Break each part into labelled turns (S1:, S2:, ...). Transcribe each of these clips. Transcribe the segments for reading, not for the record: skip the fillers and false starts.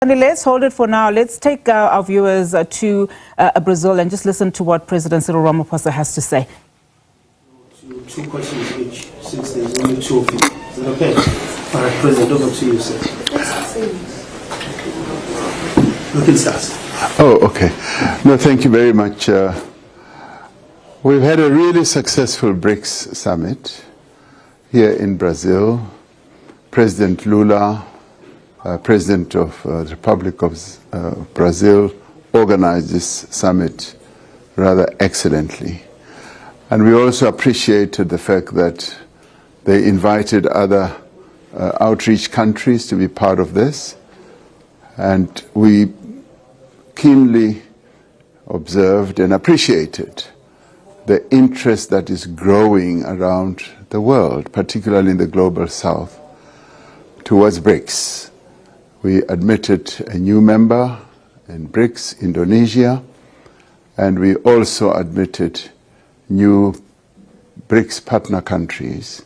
S1: And let's hold it for now. Let's take our viewers to Brazil and just listen to what President Cyril Ramaphosa has to say.
S2: Two questions each, since there's only two of you. Is that okay? All right, President, over to you, sir. You can start.
S3: Oh, okay. No, thank you very much. We've had a really successful BRICS summit here in Brazil. President Lula, President of the Republic of Brazil, organized this summit rather excellently. And we also appreciated the fact that they invited other outreach countries to be part of this. And we keenly observed and appreciated the interest that is growing around the world, particularly in the global south, towards BRICS. We admitted a new member in BRICS, Indonesia, and we also admitted new BRICS partner countries.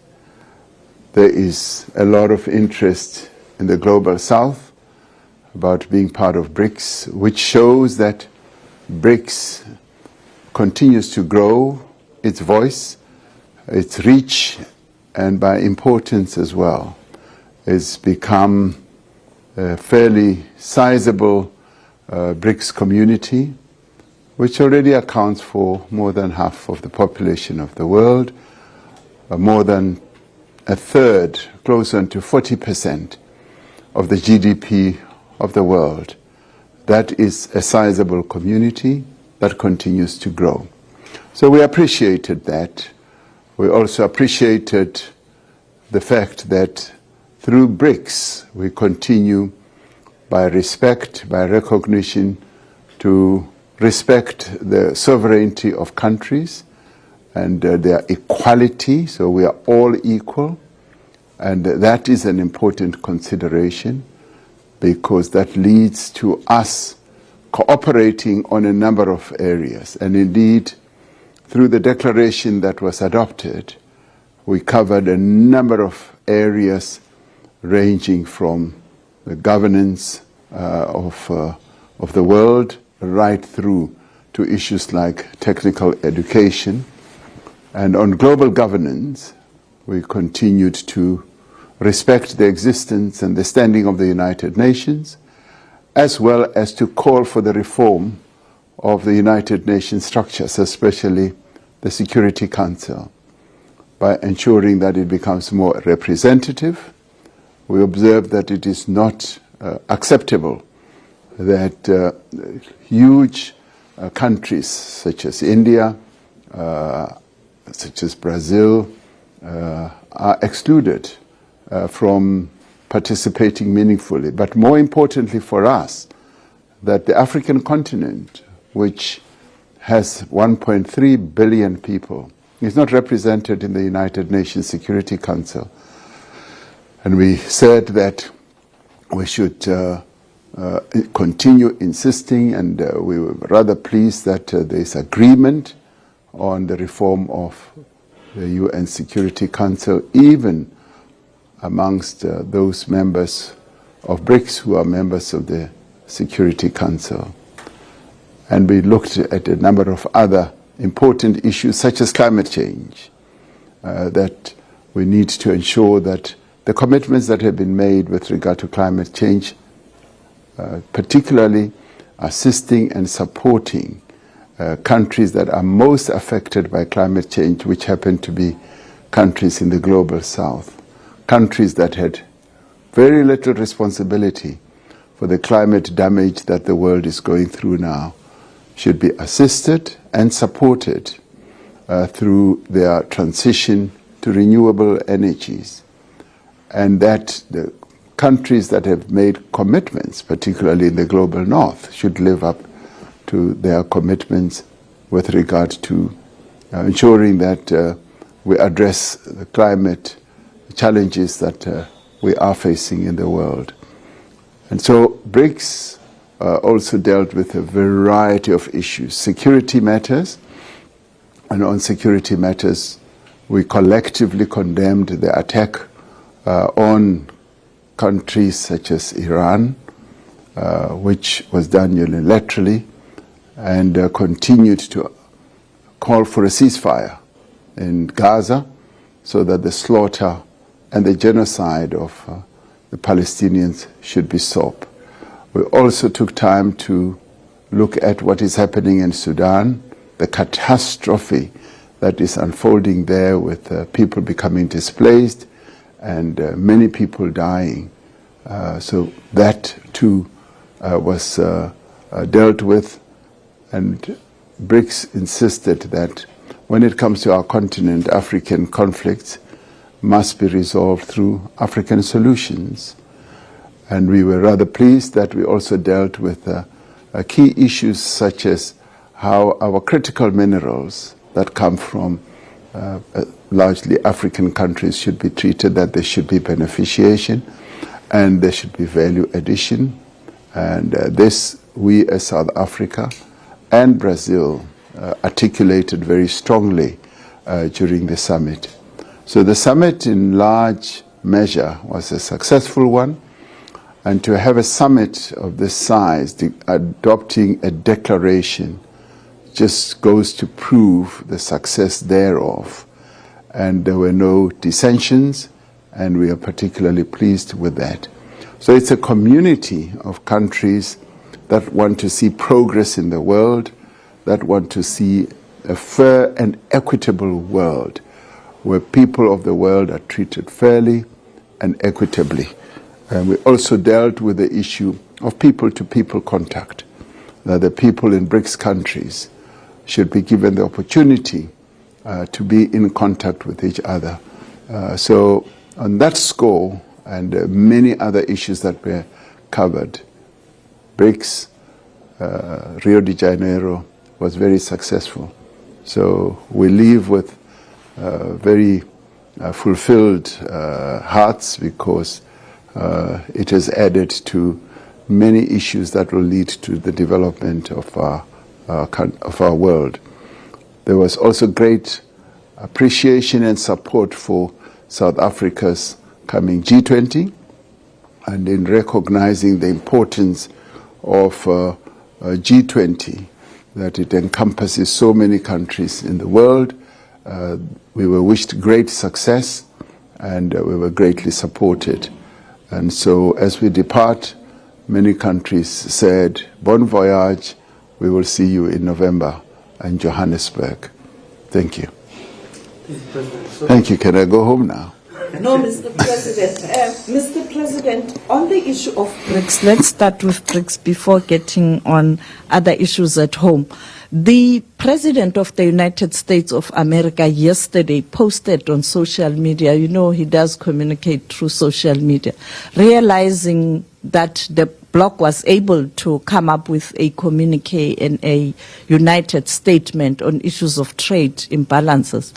S3: There is a lot of interest in the global south about being part of BRICS, which shows that BRICS continues to grow its voice, its reach, and by importance as well. It's become a fairly sizable BRICS community, which already accounts for more than half of the population of the world, more than a third, closer to 40% of the GDP of the world. That is a sizable community that continues to grow. So we appreciated that. We also appreciated the fact that through BRICS, we continue by respect, by recognition, to respect the sovereignty of countries and their equality, so we are all equal. And that is an important consideration because that leads to us cooperating on a number of areas. And indeed, through the declaration that was adopted, we covered a number of areas ranging from the governance of the world right through to issues like technical education. And on global governance, we continued to respect the existence and the standing of the United Nations, as well as to call for the reform of the United Nations structures, especially the Security Council, by ensuring that it becomes more representative. We observe that it is not acceptable that huge countries such as India, such as Brazil, are excluded from participating meaningfully. But more importantly for us, that the African continent, which has 1.3 billion people, is not represented in the United Nations Security Council. And we said that we should continue insisting, and we were rather pleased that there is agreement on the reform of the UN Security Council, even amongst those members of BRICS who are members of the Security Council. And we looked at a number of other important issues, such as climate change, that we need to ensure that the commitments that have been made with regard to climate change, particularly assisting and supporting countries that are most affected by climate change, which happen to be countries in the global south, countries that had very little responsibility for the climate damage that the world is going through now, should be assisted and supported through their transition to renewable energies. And that the countries that have made commitments, particularly in the global north, should live up to their commitments with regard to ensuring that we address the climate challenges that we are facing in the world. And so BRICS also dealt with a variety of issues, security matters, and on security matters we collectively condemned the attack on countries such as Iran, which was done unilaterally, and continued to call for a ceasefire in Gaza so that the slaughter and the genocide of the Palestinians should be stopped. We also took time to look at what is happening in Sudan, the catastrophe that is unfolding there with people becoming displaced and many people dying. So that too was dealt with, and BRICS insisted that when it comes to our continent, African conflicts must be resolved through African solutions. And we were rather pleased that we also dealt with key issues such as how our critical minerals that come from largely African countries should be treated, that there should be beneficiation and there should be value addition. And this we as South Africa and Brazil articulated very strongly during the summit. So the summit in large measure was a successful one, and to have a summit of this size adopting a declaration just goes to prove the success thereof. And there were no dissensions, and we are particularly pleased with that. So it's a community of countries that want to see progress in the world, that want to see a fair and equitable world where people of the world are treated fairly and equitably. And we also dealt with the issue of people-to-people contact, that the people in BRICS countries should be given the opportunity to be in contact with each other. So on that score and many other issues that were covered, BRICS, Rio de Janeiro was very successful. So we leave with very fulfilled hearts, because it has added to many issues that will lead to the development of our world. There was also great appreciation and support for South Africa's coming G20, and in recognizing the importance of G20, that it encompasses so many countries in the world. We were wished great success, and we were greatly supported. And so as we depart, many countries said, bon voyage, we will see you in November in Johannesburg. Thank you. Thank you. Can I go home now?
S4: No, Mr. President. Mr. President, on the issue of BRICS, let's start with BRICS before getting on other issues at home. The President of the United States of America yesterday posted on social media, you know he does communicate through social media, realizing that the bloc was able to come up with a communique and a united statement on issues of trade imbalances.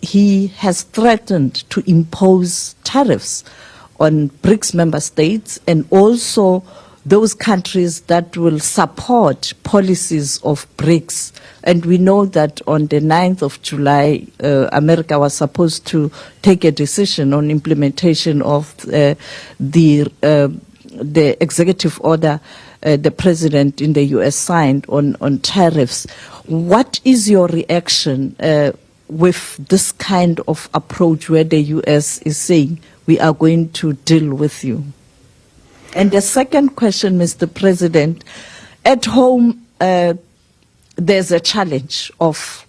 S4: He has threatened to impose tariffs on BRICS member states and also those countries that will support policies of BRICS. And we know that on the 9th of July, America was supposed to take a decision on implementation of the executive order the president in the U.S. signed on tariffs. What is your reaction with this kind of approach where the U.S. is saying we are going to deal with you? And the second question, Mr. President, at home there's a challenge of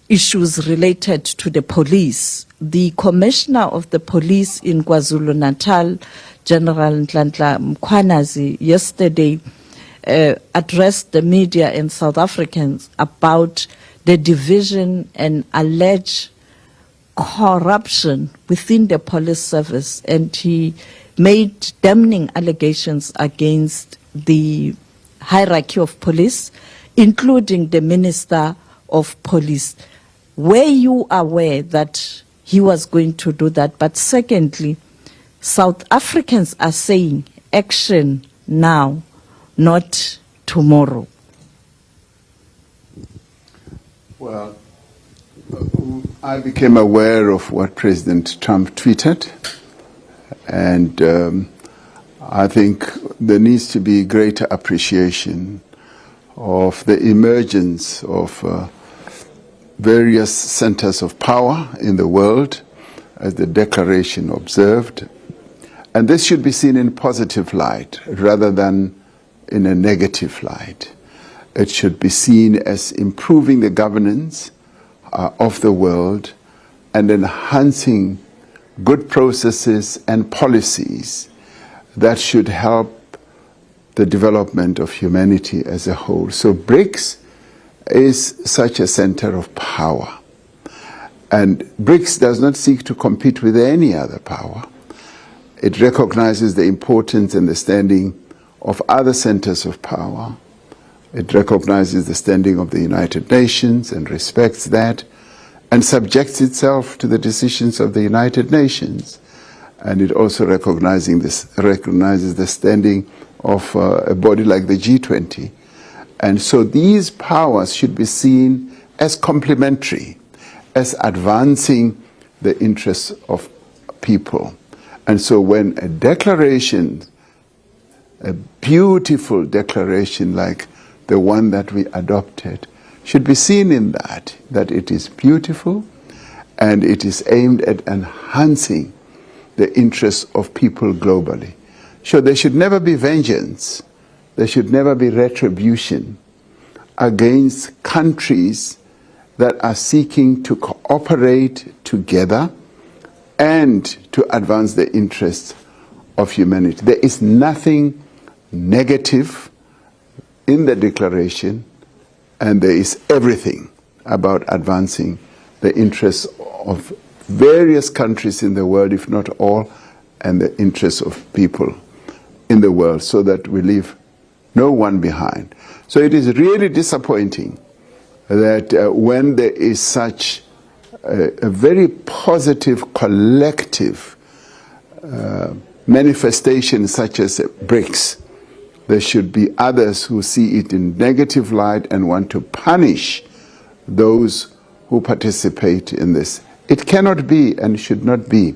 S4: issues related to the police. The commissioner of the police in KwaZulu-Natal, General Nhlanhla Mkhwanazi, yesterday addressed the media and South Africans about the division and alleged corruption within the police service, and he made damning allegations against the hierarchy of police, including the Minister of Police. Were you aware that he was going to do that? But secondly, South Africans are saying action now, not tomorrow.
S3: Well, I became aware of what President Trump tweeted, and I think there needs to be greater appreciation of the emergence of various centers of power in the world, as the declaration observed. And this should be seen in positive light rather than in a negative light. It should be seen as improving the governance of the world and enhancing good processes and policies that should help the development of humanity as a whole. So BRICS is such a center of power. And BRICS does not seek to compete with any other power. It recognizes the importance and the standing of other centers of power. It recognizes the standing of the United Nations and respects that, and subjects itself to the decisions of the United Nations. And it also recognizes the standing of a body like the G20. And so these powers should be seen as complementary, as advancing the interests of people. And so when a declaration, a beautiful declaration like the one that we adopted, should be seen in that it is beautiful and it is aimed at enhancing the interests of people globally. So there should never be vengeance, there should never be retribution against countries that are seeking to cooperate together and to advance the interests of humanity. There is nothing negative in the declaration, and there is everything about advancing the interests of various countries in the world, if not all, and the interests of people in the world, so that we leave no one behind. So it is really disappointing that when there is such a very positive collective manifestation such as BRICS, there should be others who see it in negative light and want to punish those who participate in this. It cannot be and should not be.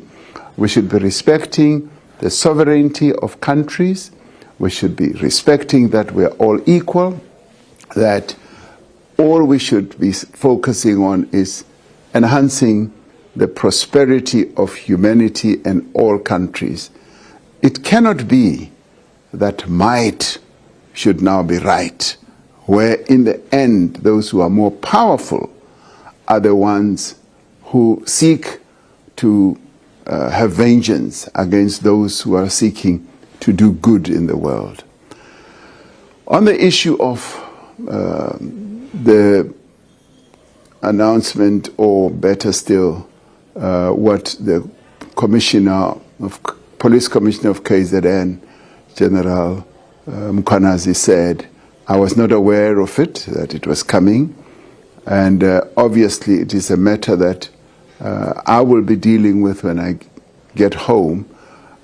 S3: We should be respecting the sovereignty of countries. We should be respecting that we are all equal, that all we should be focusing on is enhancing the prosperity of humanity and all countries. It cannot be that might should now be right, where in the end those who are more powerful are the ones who seek to have vengeance against those who are seeking to do good in the world. On the issue of the announcement, or better still, what the Police Commissioner of KZN, General Mkhwanazi, said, I was not aware of it, that it was coming, and obviously it is a matter that I will be dealing with when I get home.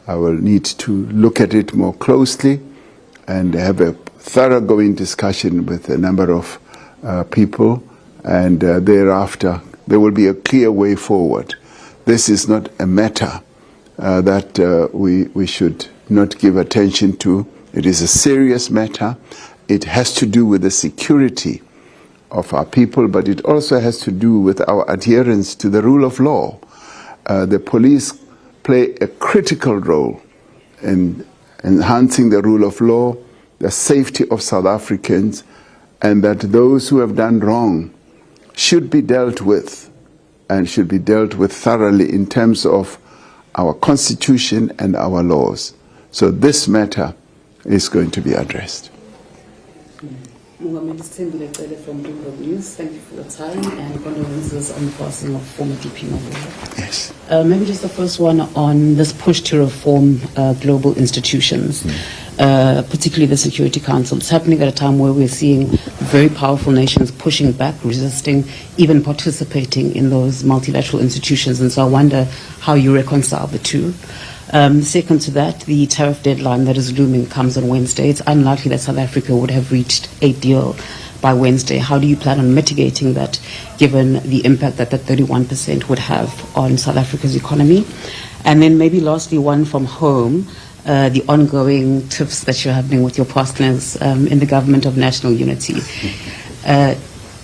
S3: I will need to look at it more closely and have a thoroughgoing discussion with a number of people, and thereafter there will be a clear way forward. This is not a matter that we should not give attention to. It is a serious matter. It has to do with the security of our people, but it also has to do with our adherence to the rule of law. The police play a critical role in enhancing the rule of law, the safety of South Africans, and that those who have done wrong should be dealt with, and should be dealt with thoroughly in terms of our constitution and our laws. So this matter is going to be addressed.
S5: Mohamed from Bloomberg News. Thank you for your time and condolences on the passing of former DP Noble.
S3: Yes.
S5: Maybe just the first one on this push to reform global institutions, particularly the Security Council. It's happening at a time where we're seeing very powerful nations pushing back, resisting, even participating in those multilateral institutions. And so I wonder how you reconcile the two. Second to that, the tariff deadline that is looming comes on Wednesday. It's unlikely that South Africa would have reached a deal by Wednesday. How do you plan on mitigating that, given the impact that 31% would have on South Africa's economy? And then maybe lastly, one from home. the ongoing tiffs that you're having with your partners in the government of national unity.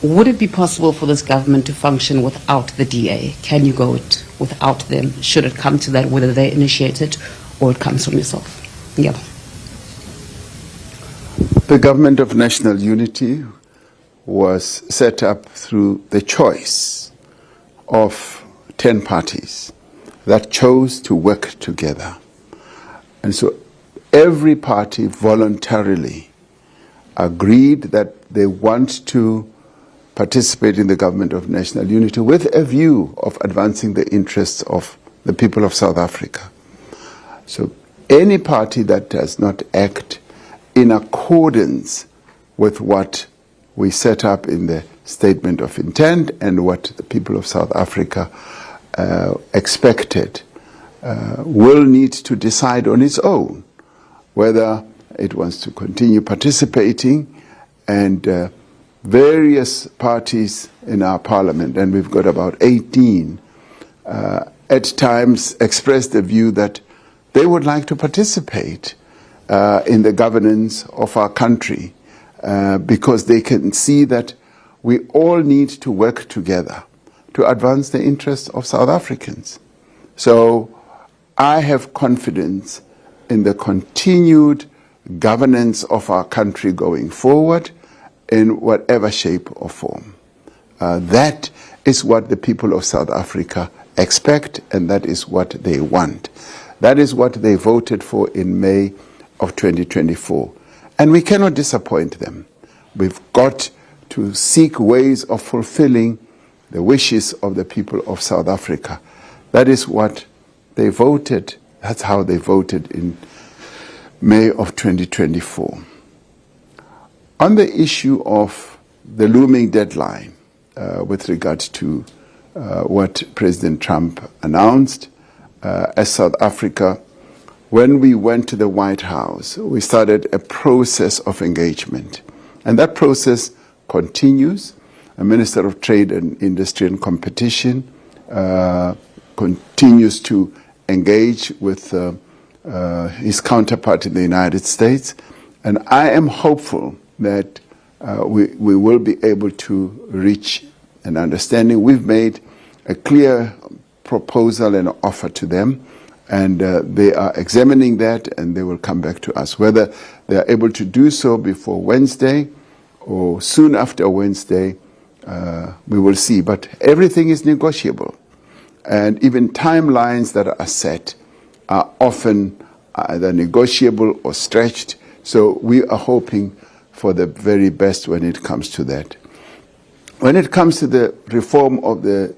S5: Would it be possible for this government to function without the DA? Can you go it without them? Should it come to that, whether they initiate it or it comes from yourself? Yeah.
S3: The government of national unity was set up through the choice of 10 parties that chose to work together. And so every party voluntarily agreed that they want to participate in the government of national unity with a view of advancing the interests of the people of South Africa. So any party that does not act in accordance with what we set up in the statement of intent and what the people of South Africa expected will need to decide on its own whether it wants to continue participating. And various parties in our parliament, and we've got about 18, at times expressed the view that they would like to participate in the governance of our country because they can see that we all need to work together to advance the interests of South Africans. So I have confidence in the continued governance of our country going forward in whatever shape or form. That is what the people of South Africa expect, and that is what they want. That is what they voted for in May of 2024. And we cannot disappoint them. We've got to seek ways of fulfilling the wishes of the people of South Africa. That is what they voted. That's how they voted in May of 2024. On the issue of the looming deadline with regard to what President Trump announced, as South Africa, when we went to the White House, we started a process of engagement. And that process continues. The Minister of Trade and Industry and Competition continues to engage with his counterpart in the United States. And I am hopeful that we will be able to reach an understanding. We've made a clear proposal and offer to them, and they are examining that, and they will come back to us. Whether they are able to do so before Wednesday or soon after Wednesday, we will see. But everything is negotiable, and even timelines that are set are often either negotiable or stretched. So we are hoping for the very best when it comes to that. When it comes to the reform of the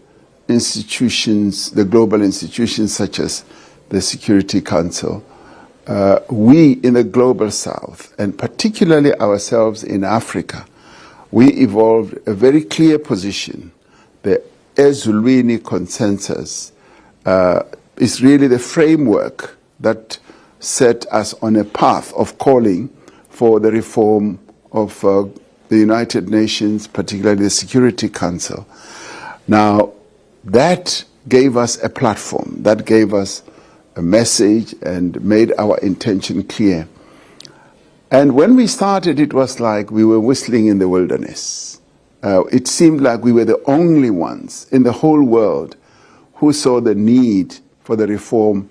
S3: institutions, the global institutions such as the Security Council, we in the Global South, and particularly ourselves in Africa, we evolved a very clear position. The Ezulwini Consensus is really the framework that set us on a path of calling for the reform of the United Nations, particularly the Security Council. Now, that gave us a platform, that gave us a message and made our intention clear. And when we started, it was like we were whistling in the wilderness. It seemed like we were the only ones in the whole world who saw the need for the reform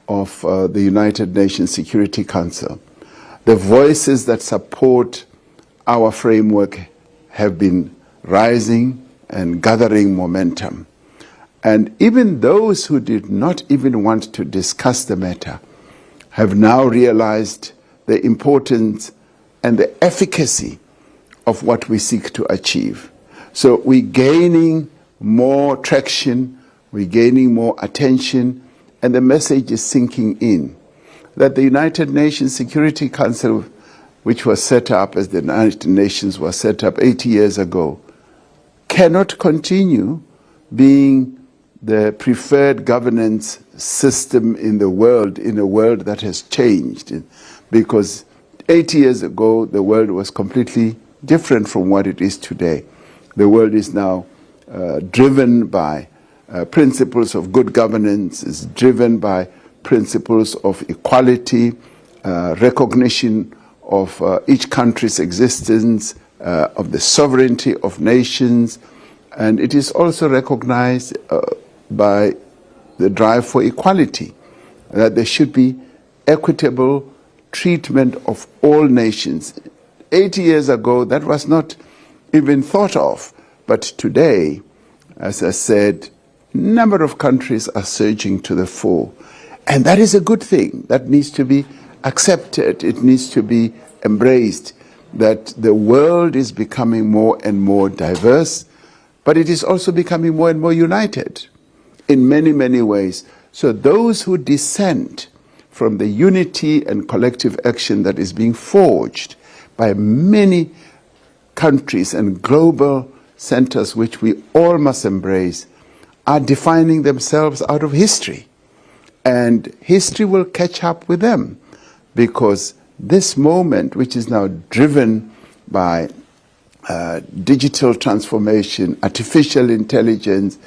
S3: of the United Nations Security Council. The voices that support our framework have been rising and gathering momentum. And even those who did not even want to discuss the matter have now realized the importance and the efficacy of what we seek to achieve. So we're gaining more traction, we're gaining more attention, and the message is sinking in that the United Nations Security Council, which was set up as the United Nations was set up 80 years ago, cannot continue being the preferred governance system in the world, in a world that has changed. Because 80 years ago, the world was completely different from what it is today. The world is now driven by principles of good governance, is driven by principles of equality, recognition of each country's existence, of the sovereignty of nations, and it is also recognized by the drive for equality, that there should be equitable treatment of all nations. 80 years ago, that was not even thought of, but today, as I said, a number of countries are surging to the fore, and that is a good thing. That needs to be accepted. It needs to be embraced, that the world is becoming more and more diverse, but it is also becoming more and more united in many, many ways. So those who dissent from the unity and collective action that is being forged by many countries and global centers, which we all must embrace, are defining themselves out of history. And history will catch up with them, because this moment, which is now driven by digital transformation, artificial intelligence,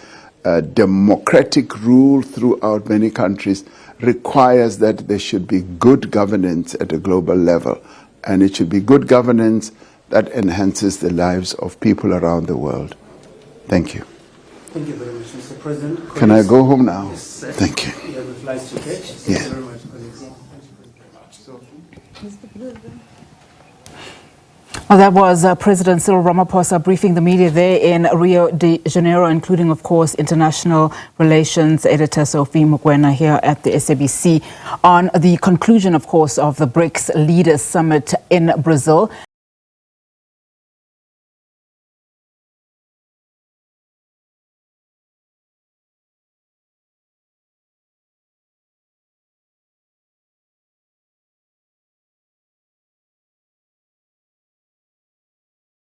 S3: democratic rule throughout many countries, requires that there should be good governance at a global level. And it should be good governance that enhances the lives of people around the world. Thank you.
S2: Thank you very much, Mr. President.
S3: Can I go home now?
S2: Yes, sir.
S3: Thank you.
S2: You have a flight to catch. Thank
S3: Yeah.
S2: you very much, colleagues.
S1: Well, that was President Cyril Ramaphosa briefing the media there in Rio de Janeiro, including, of course, international relations editor Sophie Mokoena here at the SABC on the conclusion, of course, of the BRICS Leaders Summit in Brazil.